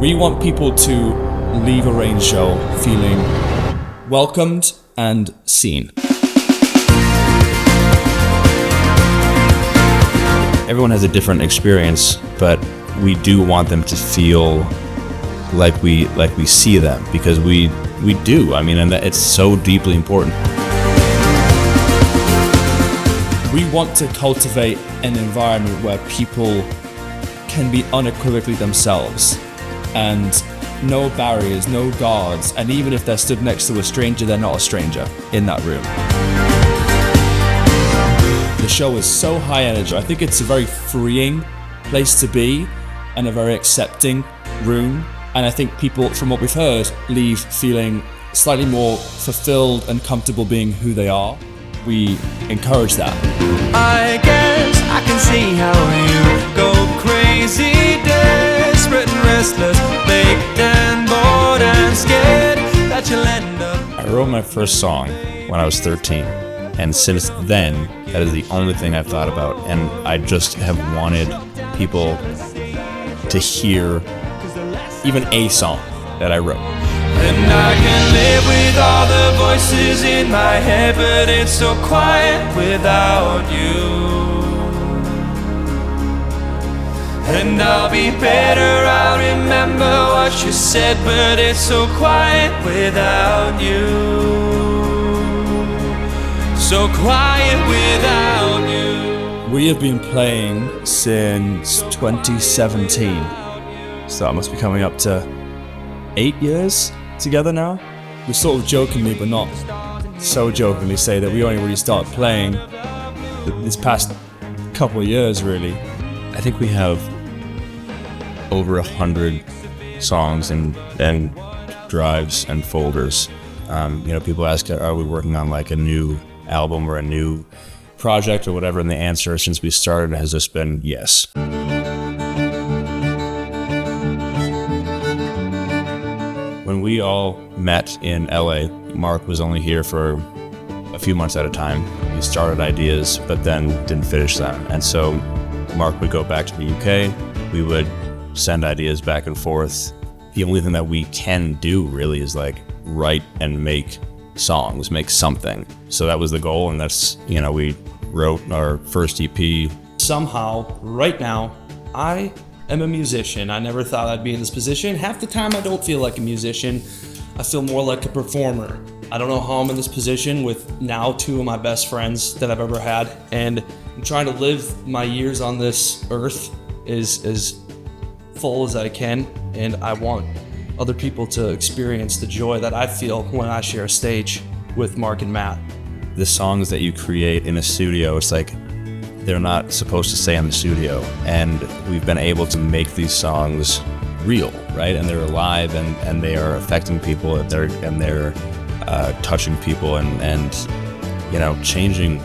We want people to leave a Raynes show feeling welcomed and seen. Everyone has a different experience, but we do want them to feel like we see them, because we do. I mean, and it's so deeply important. We want to cultivate an environment where people can be unequivocally themselves, and no barriers, no guards, and even if they're stood next to a stranger, they're not a stranger in that room. The show is so high energy. I think it's a very freeing place to be and a very accepting room. And I think people, from what we've heard, leave feeling slightly more fulfilled and comfortable being who they are. We encourage that. I guess I can see how you go crazy, desperate and restless, baked and bored and scared that you'll end up. I wrote my first song when I was 13, and since then, that is the only thing I've thought about, and I just have wanted people to hear even a song that I wrote. And I can live with all the voices in my head, but it's so quiet without you. And I'll be better, I'll remember what you said, but it's so quiet without you. So quiet without you. We have been playing since 2017, so that must be coming up to 8 years together now. We sort of jokingly, but not so jokingly, say that we only really started playing this past couple of years, really. I think we have over 100 songs and drives and folders. People ask, are we working on like a new album or a new project or whatever? And the answer since we started has just been yes. When we all met in LA, Mark was only here for a few months at a time. He started ideas, but then didn't finish them. And so Mark would go back to the UK. We would send ideas back and forth. The only thing that we can do really is like write and make songs, make something. So that was the goal, and that's, we wrote our first EP. Somehow, right now, I am a musician. I never thought I'd be in this position. Half the time I don't feel like a musician. I feel more like a performer. I don't know how I'm in this position with now two of my best friends that I've ever had, and I'm trying to live my years on this earth as full as I can, and I want other people to experience the joy that I feel when I share a stage with Mark and Matt. The songs that you create in a studio, it's like they're not supposed to stay in the studio, and we've been able to make these songs real, right? And they're alive, and they are affecting people, and they're touching people, and changing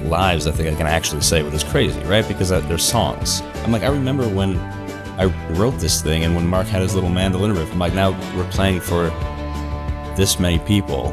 lives. I think I can actually say, which is crazy, right? Because they're songs. I remember when I wrote this thing, and when Mark had his little mandolin riff, I'm like, now we're playing for this many people,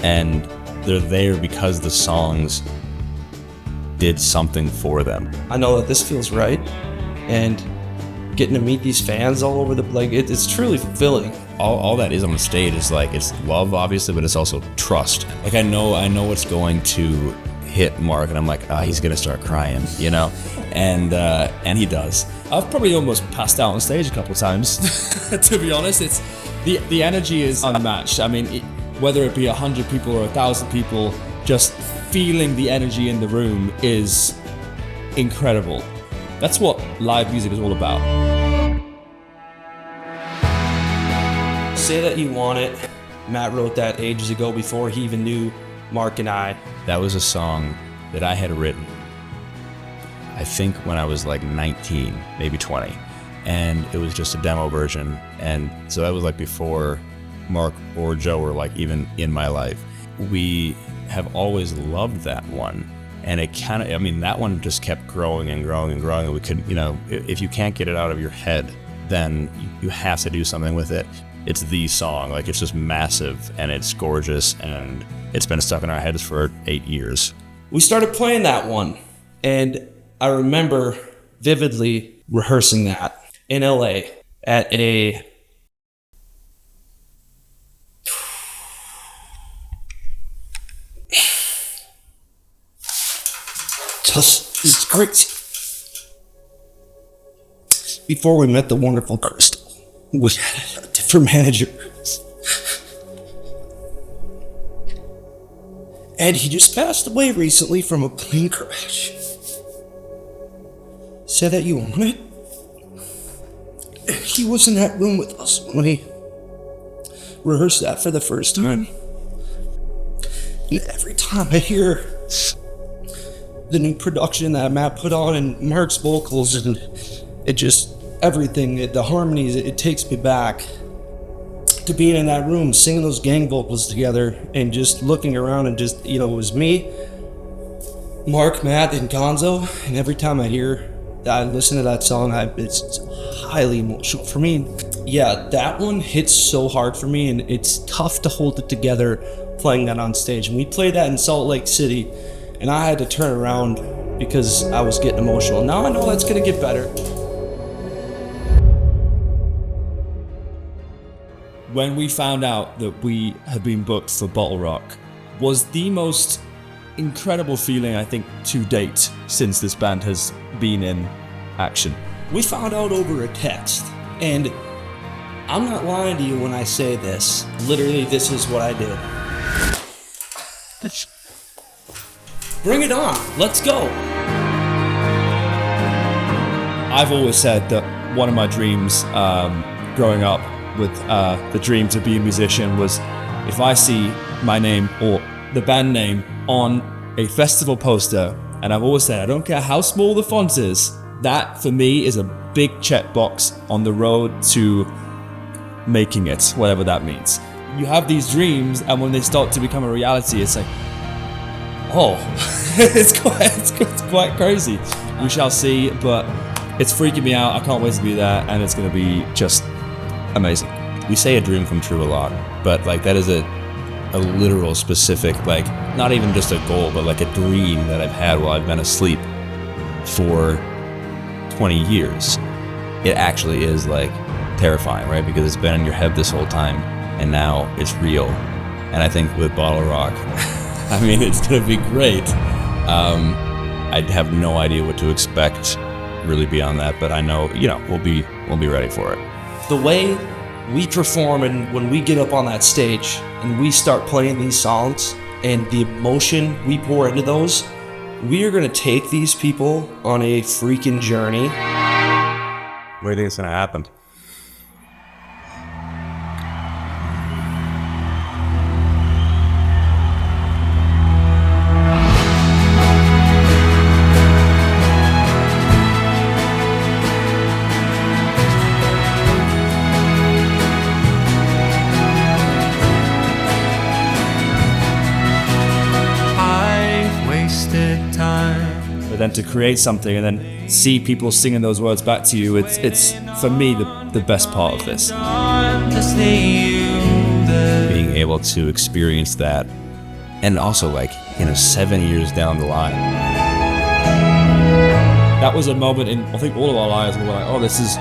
and they're there because the songs did something for them. I know that this feels right, and getting to meet these fans all over it's truly fulfilling. All that is on the stage is like, it's love, obviously, but it's also trust. Like I know it's going to hit Mark, and I'm like, he's gonna start crying, and he does. I've probably almost passed out on stage a couple of times. To be honest, it's the energy is unmatched. Whether it be 100 people or 1,000 people, just feeling the energy in the room is incredible. That's what live music is all about. Say That You Want It. Matt wrote that ages ago, before he even knew Mark and I. That was a song that I had written, I think when I was like 19, maybe 20. And it was just a demo version. And so that was like before Mark or Joe were like even in my life. We have always loved that one. And it kind of, that one just kept growing and growing and growing. And we could, if you can't get it out of your head, then you have to do something with it. It's the song, like it's just massive and it's gorgeous, and it's been stuck in our heads for 8 years. We started playing that one, and I remember vividly rehearsing that in LA. at a just is crazy. Before we met the wonderful Crystal, we had a different manager. And he just passed away recently from a plane crash. Said that you own it. And he was in that room with us when he rehearsed that for the first time. And every time I hear the new production that Matt put on and Mark's vocals, and it just, everything, the harmonies, it takes me back to being in that room, singing those gang vocals together, and just looking around and just, it was me, Mark, Matt, and Gonzo, and every time I hear that, I listen to that song, it's highly emotional for me. Yeah, that one hits so hard for me, and it's tough to hold it together playing that on stage. And we played that in Salt Lake City, and I had to turn around because I was getting emotional. Now I know that's gonna get better. When we found out that we had been booked for Bottle Rock was the most incredible feeling, I think, to date since this band has been in action. We found out over a text, and I'm not lying to you when I say this. Literally, this is what I did. Bring it on. Let's go. I've always said that one of my dreams growing up with the dream to be a musician was if I see my name or the band name on a festival poster, and I've always said I don't care how small the font is, that for me is a big checkbox on the road to making it, whatever that means. You have these dreams, and when they start to become a reality, it's like, oh, it's quite crazy. We shall see, but it's freaking me out. I can't wait to be there, and it's going to be just amazing. We say a dream come true a lot, but like that is a literal specific, like not even just a goal, but like a dream that I've had while I've been asleep for 20 years. It actually is like terrifying, right? Because it's been in your head this whole time, and now it's real. And I think with Bottle Rock, I mean, it's gonna be great. I have no idea what to expect really beyond that, but I know, we'll be ready for it. The way we perform, and when we get up on that stage and we start playing these songs and the emotion we pour into those, we are going to take these people on a freaking journey. What do you think is going to happen? But then to create something and then see people singing those words back to you, it's for me the best part of this. Being able to experience that, and also 7 years down the line. That was a moment in, I think, all of our lives where we're like, oh, this is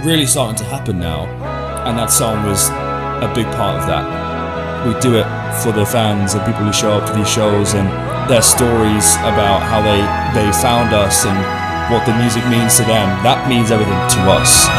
really starting to happen now. And that song was a big part of that. We do it for the fans and people who show up to these shows, and their stories about how they found us and what the music means to them. That means everything to us.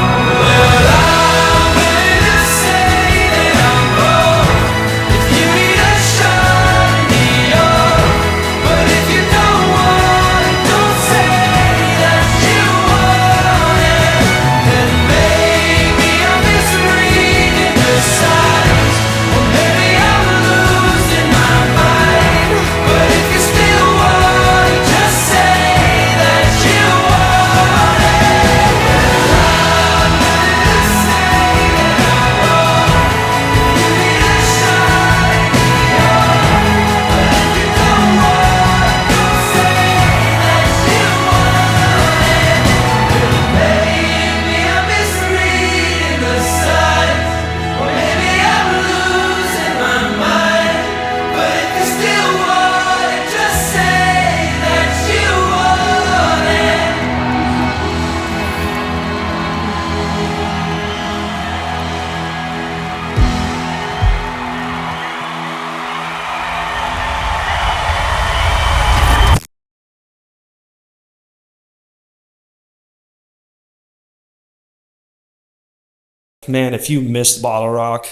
Man, if you missed Bottle Rock,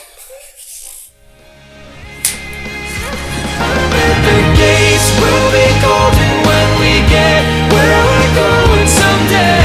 The gates will be golden when we get where we're going someday.